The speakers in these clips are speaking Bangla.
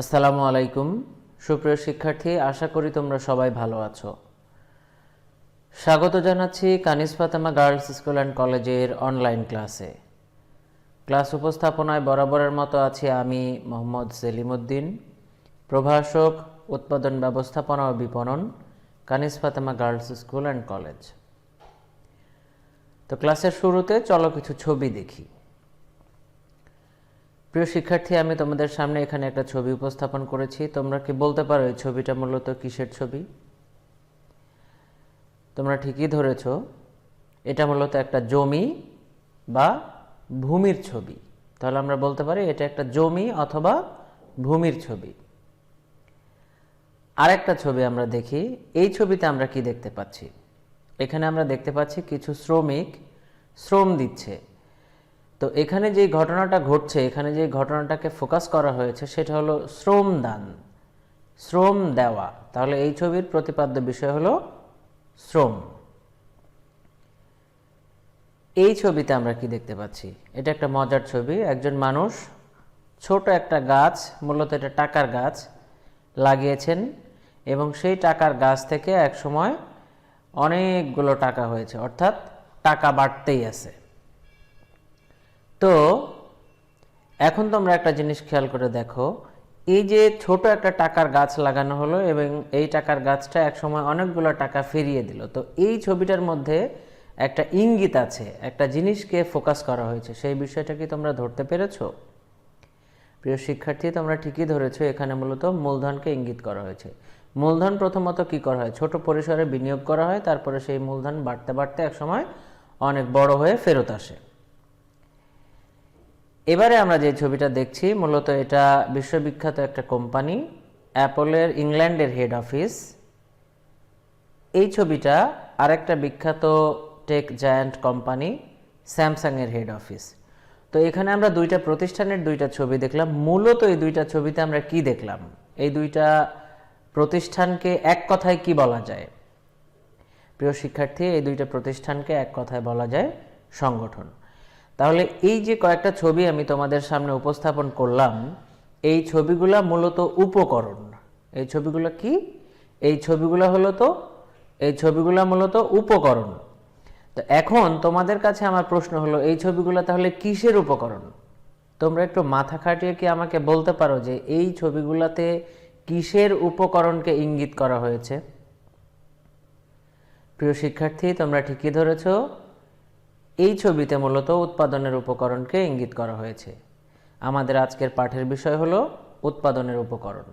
আসসালামু আলাইকুম সুপ্রিয় শিক্ষার্থী, আশা করি তোমরা সবাই ভালো আছো। স্বাগত জানাচ্ছি কানিজ ফাতেমা গার্লস স্কুল অ্যান্ড কলেজের অনলাইন ক্লাসে। ক্লাস উপস্থাপনায় বরাবরের মতো আছি আমি মোহাম্মদ সেলিমউদ্দিন, প্রভাষক উৎপাদন ব্যবস্থাপনা ও বিপণন, Kaniz Fatema girls school and college. তো ক্লাসের শুরুতে চলো কিছু ছবি দেখি। প্রিয় শিক্ষার্থী, আমি তোমাদের সামনে এখানে একটা ছবি উপস্থাপন করেছি। তোমরা কি বলতে পারো এই ছবিটা মূলত কিসের ছবি? তোমরা ঠিকই ধরেছ, এটা মূলত একটা জমি বা ভূমির ছবি। তাহলে আমরা বলতে পারি এটা একটা জমি অথবা ভূমির ছবি। আরেকটা ছবি আমরা দেখি। এই ছবিতে আমরা কি দেখতে পাচ্ছি? এখানে আমরা দেখতে পাচ্ছি কিছু শ্রমিক শ্রম দিচ্ছে। তো এখানে যে ঘটনাটা ঘটছে, এখানে যে ঘটনাটাকে ফোকাস করা হয়েছে সেটা হলো শ্রমদান, শ্রম দেওয়া। তাহলে এই ছবির প্রতিপাদ্য বিষয় হলো শ্রম। এই ছবিতে আমরা কি দেখতে পাচ্ছি? এটা একটা মজার ছবি। একজন মানুষ ছোট একটা গাছ, মূলত এটা টাকার গাছ, লাগিয়েছেন এবং সেই টাকার গাছ থেকে এক সময় অনেকগুলো টাকা হয়েছে, অর্থাৎ টাকা বাড়তেই আছে। তো এখন তোমরা একটা জিনিস খেয়াল করে দেখো, এই যে ছোট একটা টাকার গাছ লাগানো হলো এবং এই টাকার গাছটা একসময় অনেকগুলো টাকা ফিরিয়ে দিল। তো এই ছবিটার মধ্যে একটা ইঙ্গিত আছে, একটা জিনিসকে ফোকাস করা হয়েছে। সেই বিষয়টা কি তোমরা ধরতে পেরেছো? প্রিয় শিক্ষার্থী, তোমরা ঠিকই ধরেছো। এখানে মূলত মূলধনকে ইঙ্গিত করা হয়েছে। মূলধন প্রথমত কি করা হয়? ছোট পরিসরে বিনিয়োগ করা হয়, তারপরে সেই মূলধন বাড়তে বাড়তে একসময় অনেক বড় হয়ে ফেরত আসে। এবারে আমরা যে ছবিটা দেখছি, মূলত এটা বিশ্ববিখ্যাত একটা কোম্পানি অ্যাপলের ইংল্যান্ডের হেড অফিস। এই ছবিটা আরেকটা বিখ্যাত টেক জায়ান্ট কোম্পানি স্যামসাংয়ের হেড অফিস। তো এখানে আমরা দুইটা প্রতিষ্ঠানের দুইটা ছবি দেখলাম। মূলত এই দুইটা ছবিতে আমরা কি দেখলাম? এই দুইটা প্রতিষ্ঠানকে এক কথায় কি বলা যায়? প্রিয় শিক্ষার্থী, এই দুইটা প্রতিষ্ঠানকে এক কথায় বলা যায় সংগঠন। তাহলে এই যে কয়েকটা ছবি আমি তোমাদের সামনে উপস্থাপন করলাম, এই ছবিগুলা মূলত উপকরণ। এই ছবিগুলো কি? এই ছবিগুলা মূলত উপকরণ। তো এখন তোমাদের কাছে আমার প্রশ্ন হলো, এই ছবিগুলো তাহলে কিসের উপকরণ? তোমরা একটু মাথা খাটিয়ে কি আমাকে বলতে পারো যে এই ছবিগুলোতে কিসের উপকরণকে ইঙ্গিত করা হয়েছে? প্রিয় শিক্ষার্থী, তোমরা ঠিকই ধরেছো, এই ছবিতে মূলত উৎপাদনের উপকরণকে ইঙ্গিত করা হয়েছে। আমাদের আজকের পাঠের বিষয় হলো উৎপাদনের উপকরণ।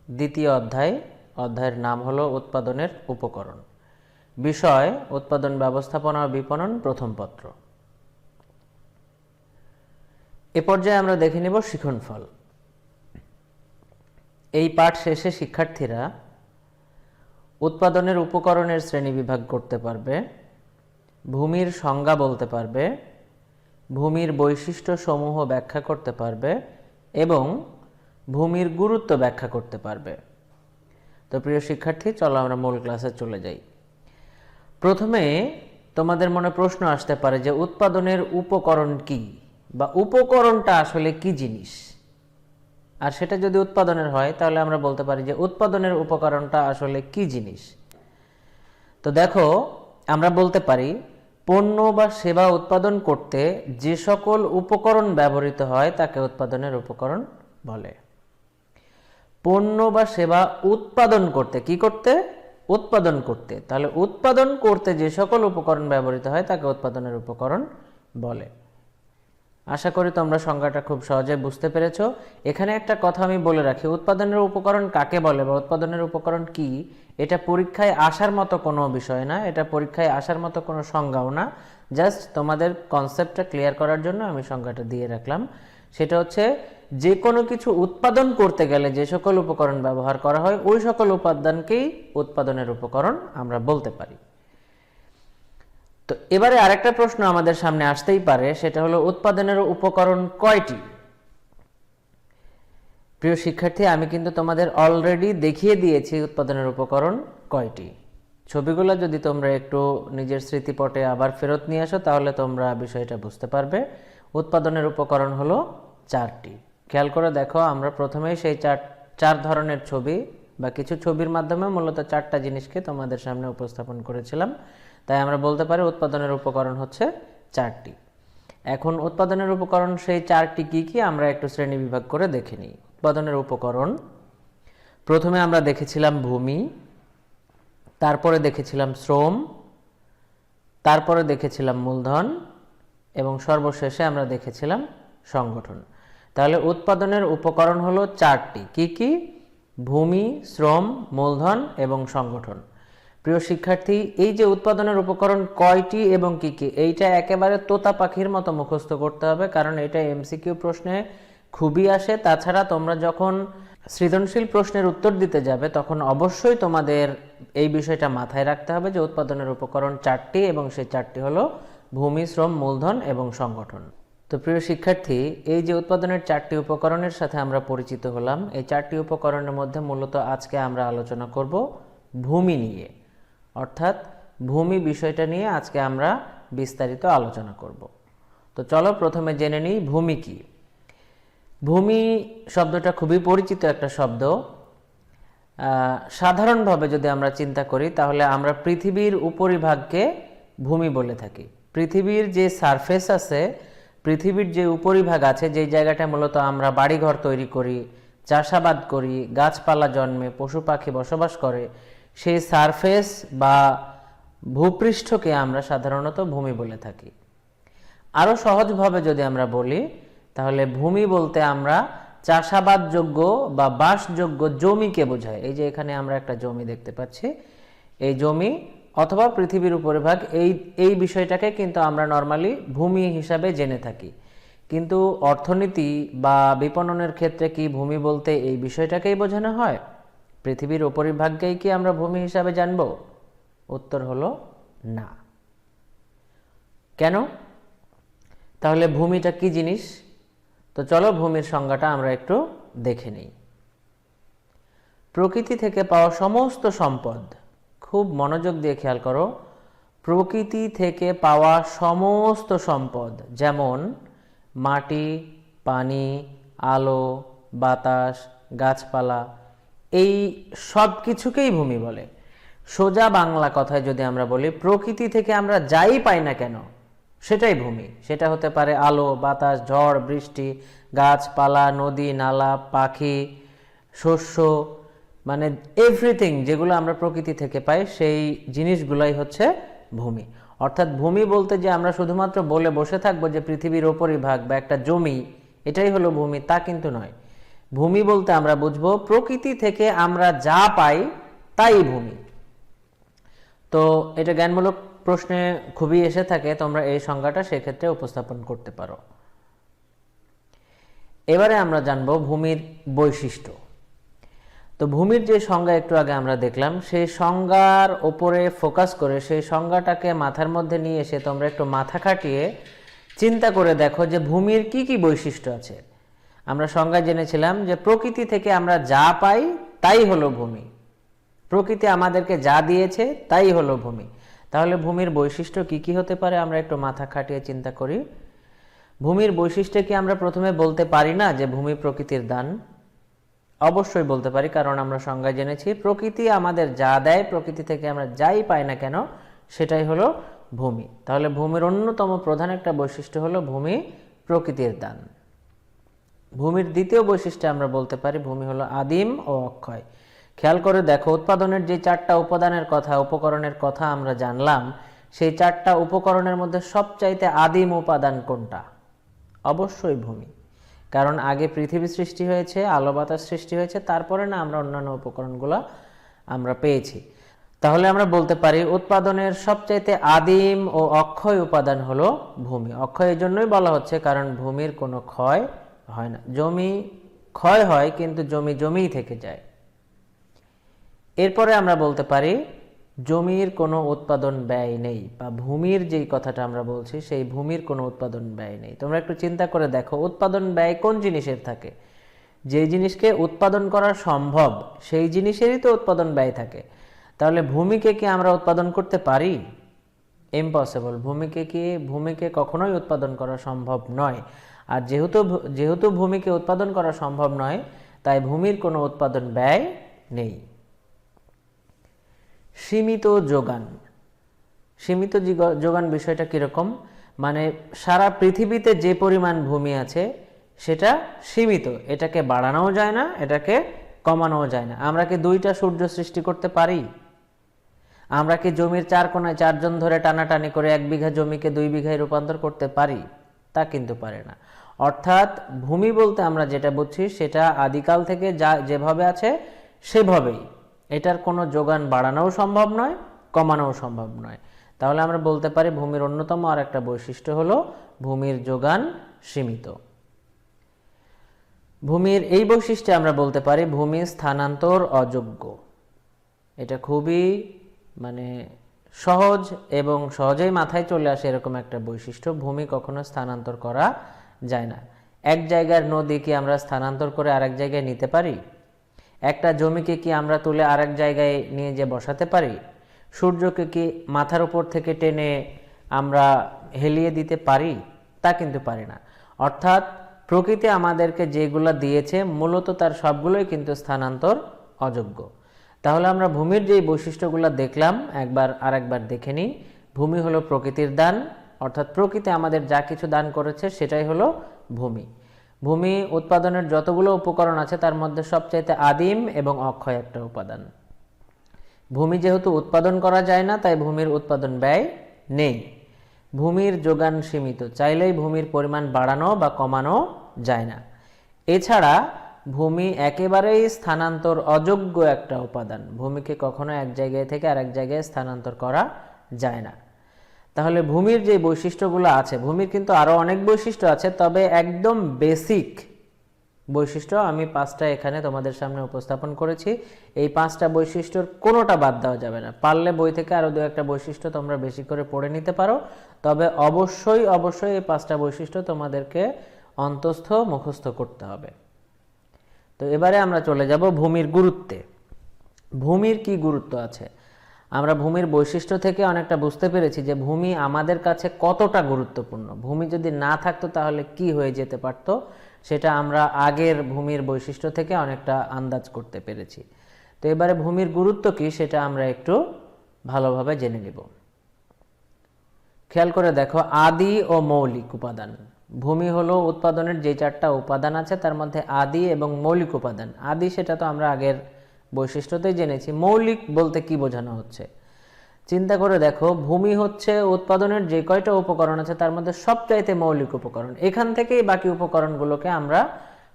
দ্বিতীয় অধ্যায়ের নাম হলো উৎপাদনের উপকরণ। বিষয় উৎপাদন ব্যবস্থাপনা ও বিপণন, প্রথম পত্র। এ পর্যায়ে আমরা দেখে নেব শিক্ষণফল। এই পাঠ শেষে শিক্ষার্থীরা উৎপাদনের উপকরণের শ্রেণীবিভাগ করতে পারবে, ভূমির সংজ্ঞা বলতে পারবে, ভূমির বৈশিষ্ট্য সমূহ ব্যাখ্যা করতে পারবে এবং ভূমির গুরুত্ব ব্যাখ্যা করতে পারবে। তো প্রিয় শিক্ষার্থী, চলো আমরা মূল ক্লাসে চলে যাই। প্রথমে তোমাদের মনে প্রশ্ন আসতে পারে যে উৎপাদনের উপকরণ কি, বা উপকরণটা আসলে কি জিনিস। আর সেটা যদি উৎপাদনের হয় তাহলে আমরা বলতে পারি যে উৎপাদনের উপকরণটা আসলে কি জিনিস। তো দেখো, আমরা বলতে পারি পণ্য বা সেবা উৎপাদন করতে যে সকল উপকরণ ব্যবহৃত হয় তাকে উৎপাদনের উপকরণ বলে। পণ্য বা সেবা উৎপাদন করতে, কি করতে? উৎপাদন করতে। তাহলে উৎপাদন করতে যে সকল উপকরণ ব্যবহৃত হয় তাকে উৎপাদনের উপকরণ বলে। আশা করি তোমরা সংজ্ঞাটা খুব সহজে বুঝতে পেরেছো। এখানে একটা কথা আমি বলে রাখি, উৎপাদনের উপকরণ কাকে বলে বা উৎপাদনের উপকরণ কি, এটা পরীক্ষায় আসার মতো কোনো বিষয় না, এটা পরীক্ষায় আসার মতো কোনো সংজ্ঞাও না। জাস্ট তোমাদের কনসেপ্টটা ক্লিয়ার করার জন্য আমি সংজ্ঞাটা দিয়ে রাখলাম। সেটা হচ্ছে, যে কোনো কিছু উৎপাদন করতে গেলে যে সকল উপকরণ ব্যবহার করা হয় ওই সকল উপাদানকেই উৎপাদনের উপকরণ আমরা বলতে পারি। তো এবারে আরেকটা প্রশ্ন আমাদের সামনে আসতেই পারে, সেটা হলো উৎপাদনের উপকরণ কয়টি? প্রিয় শিক্ষার্থী, আমি কিন্তু তোমাদের অলরেডি দেখিয়ে দিয়েছি উৎপাদনের উপকরণ কয়টি। ছবিগুলো যদি তোমরা একটু নিজের স্মৃতিপটে আবার ফেরত নিয়ে আসো তাহলে তোমরা বিষয়টা বুঝতে পারবে। উৎপাদনের উপকরণ হলো 4টি। খেয়াল করে দেখো, আমরা প্রথমেই সেই চার ধরনের ছবি বা কিছু ছবির মাধ্যমে মূলত চারটা জিনিসকে তোমাদের সামনে উপস্থাপন করেছিলাম। তাই আমরা বলতে পারি উৎপাদনের উপকরণ হচ্ছে চারটি। এখন উৎপাদনের উপকরণ সেই চারটি কি কি আমরা একটু শ্রেণী বিভাগ করে দেখে নিই। উৎপাদনের উপকরণ প্রথমে আমরা দেখেছিলাম ভূমি, তারপরে দেখেছিলাম শ্রম, তারপরে দেখেছিলাম মূলধন এবং সর্বশেষে আমরা দেখেছিলাম সংগঠন। তাহলে উৎপাদনের উপকরণ হলো চারটি। কি কি? ভূমি, শ্রম, মূলধন এবং সংগঠন। প্রিয় শিক্ষার্থী, এই যে উৎপাদনের উপকরণ কয়টি এবং কি কি, এইটা একেবারে তোতা পাখির মতো মুখস্থ করতে হবে, কারণ এটা এমসিকিউ প্রশ্নে খুবই আসে। তাছাড়া তোমরা যখন সৃজনশীল প্রশ্নের উত্তর দিতে যাবে তখন অবশ্যই তোমাদের এই বিষয়টা মাথায় রাখতে হবে যে উৎপাদনের উপকরণ চারটি এবং সেই চারটি হলো ভূমি, শ্রম, মূলধন এবং সংগঠন। তো প্রিয় শিক্ষার্থী, এই যে উৎপাদনের চারটি উপকরণের সাথে আমরা পরিচিত হলাম, এই চারটি উপকরণের মধ্যে মূলত আজকে আমরা আলোচনা করব ভূমি নিয়ে, অর্থাৎ ভূমি বিষয়টা নিয়ে আজকে আমরা বিস্তারিত আলোচনা করব। তো চলো প্রথমে জেনে নিই ভূমি কি। ভূমি শব্দটা খুবই পরিচিত একটা শব্দ। সাধারণভাবে যদি আমরা চিন্তা করি তাহলে আমরা পৃথিবীর উপরিভাগকে ভূমি বলে থাকি। পৃথিবীর যে সারফেস আছে, পৃথিবীর যে উপরিভাগ আছে, যেই জায়গাটা মূলত আমরা বাড়িঘর তৈরি করি, চাষাবাদ করি, গাছপালা জন্মে, পশু পাখি বসবাস করে, সেই সারফেস বা ভূপৃষ্ঠকে আমরা সাধারণত ভূমি বলে থাকি। আরও সহজভাবে যদি আমরা বলি তাহলে ভূমি বলতে আমরা চাষাবাদযোগ্য বা বাসযোগ্য জমিকে বোঝায়। এই যে এখানে আমরা একটা জমি দেখতে পাচ্ছি, এই জমি অথবা পৃথিবীর উপরিভাগ, এই বিষয়টাকে কিন্তু আমরা নর্মালি ভূমি হিসাবে জেনে থাকি। কিন্তু অর্থনীতি বা বিপণনের ক্ষেত্রে কি ভূমি বলতে এই বিষয়টাকেই বোঝানো হয়? পৃথিবীর উপরিভাগকেই কি আমরা ভূমি হিসাবে জানব? উত্তর হলো না। কেন? তাহলে ভূমিটা কি জিনিস? তো চলো ভূমির সংজ্ঞাটা আমরা একটু দেখে নিই। প্রকৃতি থেকে পাওয়া সমস্ত সম্পদ, খুব মনোযোগ দিয়ে খেয়াল করো, প্রকৃতি থেকে পাওয়া সমস্ত সম্পদ, যেমন মাটি, পানি, আলো, বাতাস, গাছপালা, এই সব কিছুকেই ভূমি বলে। সোজা বাংলা কথায় যদি আমরা বলি, প্রকৃতি থেকে আমরা যাই পাই না কেন সেটাই ভূমি। সেটা হতে পারে আলো, বাতাস, ঝড়, বৃষ্টি, গাছপালা, নদী, নালা, পাখি, শস্য, মানে এভরিথিং যেগুলো আমরা প্রকৃতি থেকে পাই সেই জিনিসগুলাই হচ্ছে ভূমি। অর্থাৎ ভূমি বলতে যে আমরা শুধুমাত্র বলে বসে থাকবো যে পৃথিবীর উপরিভাগ বা একটা জমি এটাই হলো ভূমি, তা কিন্তু নয়। ভূমি বলতে আমরা বুঝবো প্রকৃতি থেকে আমরা যা পাই তাই ভূমি। তো এটা জ্ঞানমূলক প্রশ্নে খুবই এসে থাকে, তোমরা এই সংজ্ঞাটা সেক্ষেত্রে উপস্থাপন করতে পারো। এবারে আমরা জানবো ভূমির বৈশিষ্ট্য। তো ভূমির যে সংজ্ঞা একটু আগে আমরা দেখলাম, সেই সংজ্ঞার ওপরে ফোকাস করে সেই সংজ্ঞাটাকে মাথার মধ্যে নিয়ে এসে তোমরা একটু মাথা খাটিয়ে চিন্তা করে দেখো যে ভূমির কি কি বৈশিষ্ট্য আছে। আমরা সংজ্ঞা জেনেছিলাম যে প্রকৃতি থেকে আমরা যা পাই তাই হলো ভূমি, প্রকৃতি আমাদেরকে যা দিয়েছে তাই হলো ভূমি। তাহলে ভূমির বৈশিষ্ট্য কি কি হতে পারে আমরা একটু মাথা খাটিয়ে চিন্তা করি। ভূমির বৈশিষ্ট্য কি আমরা প্রথমে বলতে পারি না যে ভূমি প্রকৃতির দান? অবশ্যই বলতে পারি, কারণ আমরা সংজ্ঞায় জেনেছি প্রকৃতি আমাদের যা দেয়, প্রকৃতি থেকে আমরা যাই পাই না কেন সেটাই হলো ভূমি। তাহলে ভূমির অন্যতম প্রধান একটা বৈশিষ্ট্য হলো ভূমি প্রকৃতির দান। ভূমির দ্বিতীয় বৈশিষ্ট্য আমরা বলতে পারি ভূমি হলো আদিম ও অক্ষয়। খেয়াল করে দেখো, উৎপাদনের যে চারটা উপাদানের কথা, উপকরণের কথা আমরা জানলাম, সেই চারটা উপকরণের মধ্যে সবচাইতে আদিম উপাদান কোনটা? অবশ্যই ভূমি। কারণ আগে পৃথিবী সৃষ্টি হয়েছে, আলো বাতাস সৃষ্টি হয়েছে, তারপরে না আমরা অন্যান্য উপকরণগুলো আমরা পেয়েছি। তাহলে আমরা বলতে পারি উৎপাদনের সবচাইতে আদিম ও অক্ষয় উপাদান হলো ভূমি। অক্ষয় এই জন্যই বলা হচ্ছে কারণ ভূমির কোনো ক্ষয় হয় না। জমি ক্ষয় হয় কিন্তু জমি জমিই থেকে যায়। এরপরে আমরা বলতে পারি জমির কোনো উৎপাদন ব্যয় নেই, বা ভূমির যেই কথাটা আমরা বলছি সেই ভূমির কোনো উৎপাদন ব্যয় নেই। তোমরা একটু চিন্তা করে দেখো, উৎপাদন ব্যয় কোন জিনিসের থাকে? যে জিনিসকে উৎপাদন করা সম্ভব সেই জিনিসেরই তো উৎপাদন ব্যয় থাকে। তাহলে ভূমিকে কি আমরা উৎপাদন করতে পারি? ইম্পসিবল। ভূমিকে কখনোই উৎপাদন করা সম্ভব নয়। আর যেহেতু ভূমিকে উৎপাদন করা সম্ভব নয়, তাই ভূমির কোনো উৎপাদন ব্যয় নেই। সীমিত যোগান। সীমিত যোগান বিষয়টা কীরকম, মানে সারা পৃথিবীতে যে পরিমাণ ভূমি আছে সেটা সীমিত, এটাকে বাড়ানোও যায় না, এটাকে কমানোও যায় না। আমরা কি 2টা সূর্য সৃষ্টি করতে পারি? আমরা কি জমির 4 কোণায় 4 জন ধরে টানাটানি করে 1 বিঘা জমিকে 2 বিঘায় রূপান্তর করতে পারি? তা কিন্তু পারে না। অর্থাৎ ভূমি বলতে আমরা যেটা বুঝছি সেটা আদিকাল থেকে যেভাবে আছে সেভাবেই, এটার কোনো যোগান বাড়ানোও সম্ভব নয়, কমানোও সম্ভব নয়। তাহলে আমরা বলতে পারি ভূমির অন্যতম আর একটা বৈশিষ্ট্য হলো ভূমির যোগান সীমিত। ভূমির এই বৈশিষ্ট্যে আমরা বলতে পারি ভূমি স্থানান্তর অযোগ্য। এটা খুবই সহজ এবং সহজেই মাথায় চলে আসে এরকম একটা বৈশিষ্ট্য। ভূমি কখনো স্থানান্তর করা যায় না। এক জায়গার নদী কি আমরা স্থানান্তর করে আরেক জায়গায় নিতে পারি? একটা জমিকে কি আমরা তুলে আরেক জায়গায় নিয়ে যে বসাতে পারি? সূর্যকে কি মাথার উপর থেকে টেনে আমরা হেলিয়ে দিতে পারি? তা কিন্তু পারি না। অর্থাৎ প্রকৃতি আমাদেরকে যেগুলো দিয়েছে মূলত তার সবগুলোই কিন্তু স্থানান্তর অযোগ্য। তাহলে আমরা ভূমির যে বৈশিষ্ট্যগুলো দেখলাম আরেকবার দেখে নিই। ভূমি হলো প্রকৃতির দান, অর্থাৎ প্রকৃতি আমাদের যা কিছু দান করেছে সেটাই হলো ভূমি। ভূমি উৎপাদনের যতগুলো উপকরণ আছে তার মধ্যে সবচাইতে আদিম এবং অক্ষয় একটা উপাদান। ভূমি যেহেতু উৎপাদন করা যায় না, তাই ভূমির উৎপাদন ব্যয় নেই। ভূমির যোগান সীমিত, চাইলেই ভূমির পরিমাণ বাড়ানো বা কমানো যায় না। এছাড়া ভূমি একেবারেই স্থানান্তর অযোগ্য একটা উপাদান। ভূমিকে কখনো এক জায়গায় থেকে আরেক জায়গায় স্থানান্তর করা যায় না। তাহলে ভূমির যে বৈশিষ্ট্যগুলো আছে, ভূমির কিন্তু আরও অনেক বৈশিষ্ট্য আছে, তবে একদম বেসিক বৈশিষ্ট্য আমি 5টা এখানে তোমাদের সামনে উপস্থাপন করেছি। এই 5টা বৈশিষ্ট্যর কোনোটা বাদ দেওয়া যাবে না। পারলে বই থেকে আরও 2-1টা বৈশিষ্ট্য তোমরা বেশি করে পড়ে নিতে পারো, তবে অবশ্যই এই 5টা বৈশিষ্ট্য তোমাদেরকে অন্তস্থ মুখস্থ করতে হবে। তো এবারে আমরা চলে যাব ভূমির গুরুত্বে। ভূমির কি গুরুত্ব আছে? আমরা ভূমির বৈশিষ্ট্য থেকে অনেকটা বুঝতে পেরেছি যে ভূমি আমাদের কাছে কতটা গুরুত্বপূর্ণ। ভূমি যদি না থাকতো তাহলে কি হয়ে যেতে পারত, সেটা আমরা আগের ভূমির বৈশিষ্ট্য থেকে অনেকটা আন্দাজ করতে পেরেছি। তো এবারে ভূমির গুরুত্ব কি সেটা আমরা একটু ভালোভাবে জেনে নিব। খেয়াল করে দেখো, আদি ও মৌলিক উপাদান। ভূমি হলো উৎপাদনের যে 4টা উপাদান আছে তার মধ্যে আদি এবং মৌলিক উপাদান। আদি সেটা তো আমরা আগের বৈশিষ্ট্যতেই জেনেছি। মৌলিক বলতে কি বোঝানো হচ্ছে চিন্তা করে দেখো। ভূমি হচ্ছে উৎপাদনের যে কয়টা উপকরণ আছে তার মধ্যে সবচাইতে মৌলিক উপকরণ। এখান থেকেই বাকি উপকরণগুলোকে আমরা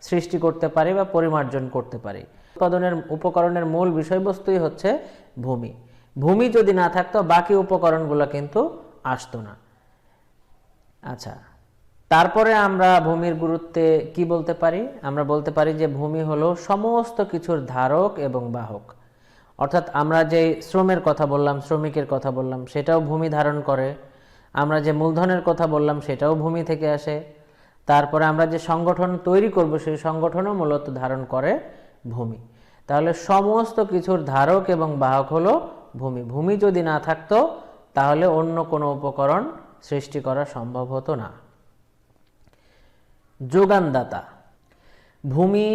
সৃষ্টি করতে পারি বা পরিমার্জন করতে পারি। উৎপাদনের উপকরণের মূল বিষয়বস্তুই হচ্ছে ভূমি। ভূমি যদি না থাকতো বাকি উপকরণগুলো কিন্তু আসতো না। আচ্ছা, তারপরে আমরা ভূমির গুরুত্বে কি বলতে পারি? আমরা বলতে পারি যে ভূমি হলো সমস্ত কিছুর ধারক এবং বাহক। অর্থাৎ আমরা যে শ্রমের কথা বললাম, শ্রমিকের কথা বললাম, সেটাও ভূমি ধারণ করে। আমরা যে মূলধনের কথা বললাম সেটাও ভূমি থেকে আসে। তারপরে আমরা যে সংগঠন তৈরি করব সেই সংগঠনও মূলত ধারণ করে ভূমি। তাহলে সমস্ত কিছুর ধারক এবং বাহক হলো ভূমি। ভূমি যদি না থাকতো তাহলে অন্য কোনো উপকরণ সৃষ্টি করা সম্ভব হতো না। যোগানদাতা। ভূমি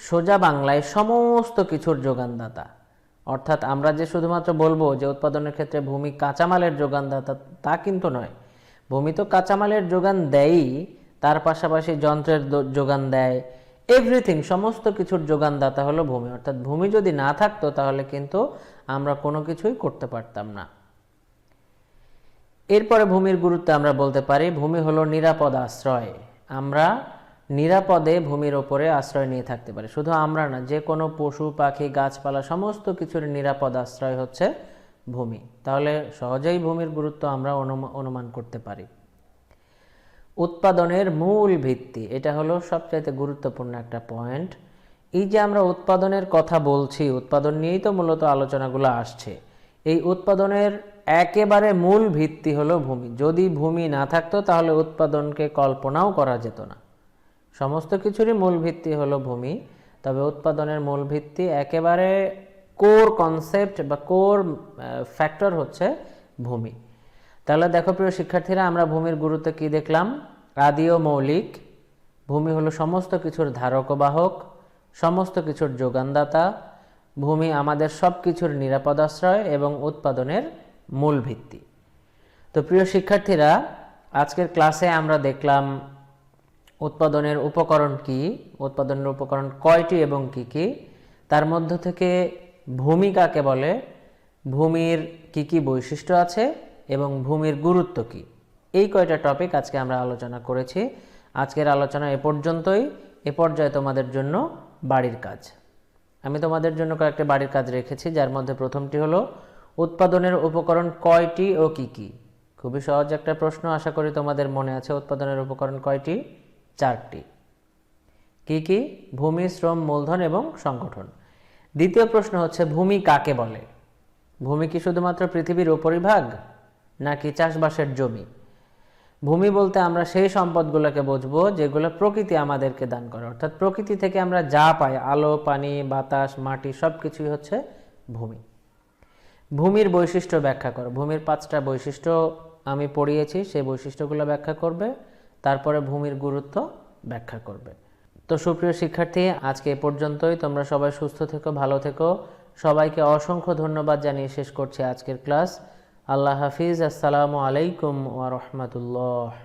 সোজা বাংলায় সমস্ত কিছুর যোগানদাতা। অর্থাৎ আমরা যে শুধুমাত্র বলবো যে উৎপাদনের ক্ষেত্রে ভূমি কাঁচামালের যোগানদাতা, তা কিন্তু নয়। ভূমি তো কাঁচামালের যোগান দেয়ই, তার পাশাপাশি যন্ত্রের যোগান দেয়, এভরিথিং, সমস্ত কিছুর যোগানদাতা হলো ভূমি। অর্থাৎ ভূমি যদি না থাকতো তাহলে কিন্তু আমরা কোনো কিছুই করতে পারতাম না। এরপরে ভূমির গুরুত্ব আমরা বলতে পারি ভূমি হলো নিরাপদ আশ্রয়। আমরা নিরাপদে ভূমির ওপরে আশ্রয় নিয়ে থাকতে পারি। শুধু আমরা না, যে কোনো পশু পাখি গাছপালা সমস্ত কিছুর নিরাপদ আশ্রয় হচ্ছে ভূমি। তাহলে সহজেই ভূমির গুরুত্ব আমরা অনুমান করতে পারি। উৎপাদনের মূল ভিত্তি, এটা হলো সবচাইতে গুরুত্বপূর্ণ একটা পয়েন্ট। এই যে আমরা উৎপাদনের কথা বলছি, উৎপাদন নিয়েই তো মূলত আলোচনাগুলো আসছে। এই উৎপাদনের একেবারে মূল ভিত্তি হলো ভূমি। যদি ভূমি না থাকতো তাহলে উৎপাদনকে কল্পনাও করা যেত না। সমস্ত কিছুরই মূল ভিত্তি হলো ভূমি, তবে উৎপাদনের মূল ভিত্তি একেবারে কোর কনসেপ্ট বা কোর ফ্যাক্টর হচ্ছে ভূমি। তাহলে দেখো প্রিয় শিক্ষার্থীরা, আমরা ভূমির গুরুত্ব কি দেখলাম? আদি ও মৌলিক, ভূমি হলো সমস্ত কিছুর ধারক ও বাহক, সমস্ত কিছুর যোগানদাতা। ভূমি আমাদের সব কিছুর নিরাপদ আশ্রয় এবং উৎপাদনের মূল ভিত্তি। তো প্রিয় শিক্ষার্থীরা, আজকের ক্লাসে আমরা দেখলাম উৎপাদনের উপকরণ কি, উৎপাদনের উপকরণ কয়টি এবং কি কি, তার মধ্য থেকে ভূমি কাকে বলে, ভূমির কি কি বৈশিষ্ট্য আছে এবং ভূমির গুরুত্ব কি, এই কয়টা টপিক আজকে আমরা আলোচনা করেছি। আজকের আলোচনা এ পর্যন্তই। এ পর্যায়ে তোমাদের জন্য বাড়ির কাজ। আমি তোমাদের জন্য কয়েকটি বাড়ির কাজ রেখেছি, যার মধ্যে প্রথমটি হলো উৎপাদনের উপকরণ কয়টি ও কি কি। খুবই সহজ একটা প্রশ্ন, আশা করি তোমাদের মনে আছে। উৎপাদনের উপকরণ কয়টি? 4টি। কি কি? ভূমি, শ্রম, মূলধন এবং সংগঠন। দ্বিতীয় প্রশ্ন হচ্ছে ভূমি কাকে বলে? ভূমি কি শুধুমাত্র পৃথিবীর উপরিভাগ নাকি চাষবাসের জমি? ভূমি বলতে আমরা সেই সম্পদগুলোকে বুঝবো যেগুলো প্রকৃতি আমাদেরকে দান করে, অর্থাৎ প্রকৃতি থেকে আমরা যা পাই, আলো, পানি, বাতাস, মাটি, সব কিছুই হচ্ছে ভূমি। ভূমির বৈশিষ্ট্য ব্যাখ্যা করো। ভূমির 5টা বৈশিষ্ট্য আমি পড়িয়েছি, সেই বৈশিষ্ট্যগুলো ব্যাখ্যা করবে, তারপরে ভূমির গুরুত্ব ব্যাখ্যা করবে। তো সুপ্রিয় শিক্ষার্থী, আজকে এ পর্যন্তই। তোমরা সবাই সুস্থ থেকো, ভালো থেকো। সবাইকে অসংখ্য ধন্যবাদ জানিয়ে শেষ করছি আজকের ক্লাস। আল্লাহ হাফিজ। আসসালামু আলাইকুম ওয়া রাহমাতুল্লাহ।